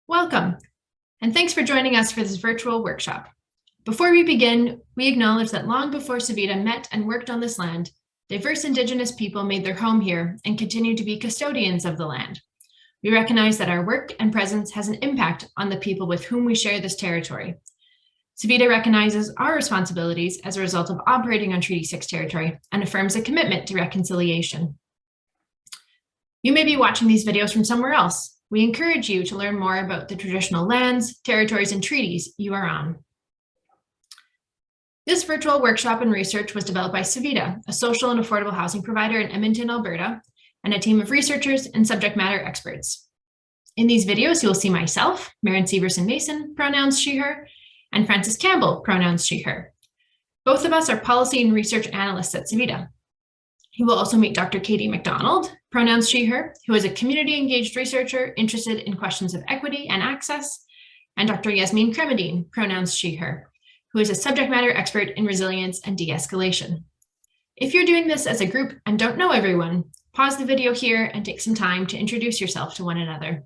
Welcome, and thanks for joining us for this virtual workshop. Before we begin, we acknowledge that long before Savita met and worked on this land, diverse Indigenous people made their home here and continue to be custodians of the land. We recognize that our work and presence has an impact on the people with whom we share this territory. Savita recognizes our responsibilities as a result of operating on Treaty 6 territory and affirms a commitment to reconciliation. You may be watching these videos from somewhere else. We encourage you to learn more about the traditional lands, territories, and treaties you are on. This virtual workshop and research was developed by Savita, a social and affordable housing provider in Edmonton, Alberta, and a team of researchers and subject matter experts. In these videos, you will see myself, Maren Severson-Mason, pronouns she, her, and Frances Campbell, pronouns she, her. Both of us are policy and research analysts at Savita. You will also meet Dr. Katie McDonald, pronouns she, her, who is a community-engaged researcher interested in questions of equity and access, and Dr. Yasmin Kremedine, pronouns she, her, who is a subject matter expert in resilience and de-escalation. If you're doing this as a group and don't know everyone, pause the video here and take some time to introduce yourself to one another.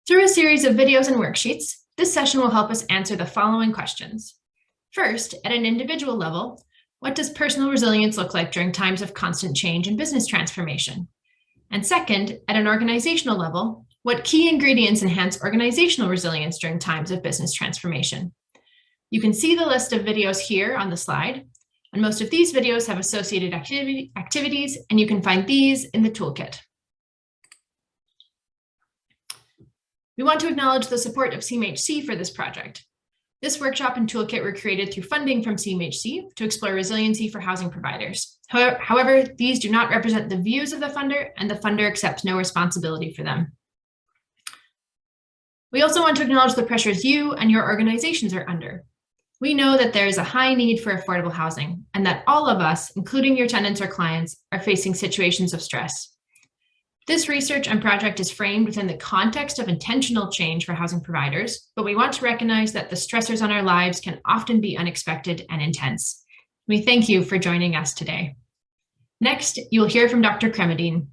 Through a series of videos and worksheets, this session will help us answer the following questions. First, at an individual level, what does personal resilience look like during times of constant change and business transformation? And second, at an organizational level, what key ingredients enhance organizational resilience during times of business transformation? You can see the list of videos here on the slide, and most of these videos have associated activities, and you can find these in the toolkit. We want to acknowledge the support of CMHC for this project. This workshop and toolkit were created through funding from CMHC to explore resiliency for housing providers. However, these do not represent the views of the funder, and the funder accepts no responsibility for them. We also want to acknowledge the pressures you and your organizations are under. We know that there is a high need for affordable housing, and that all of us, including your tenants or clients, are facing situations of stress. This research and project is framed within the context of intentional change for housing providers, but we want to recognize that the stressors on our lives can often be unexpected and intense. We thank you for joining us today. Next, you'll hear from Dr. Kremedine.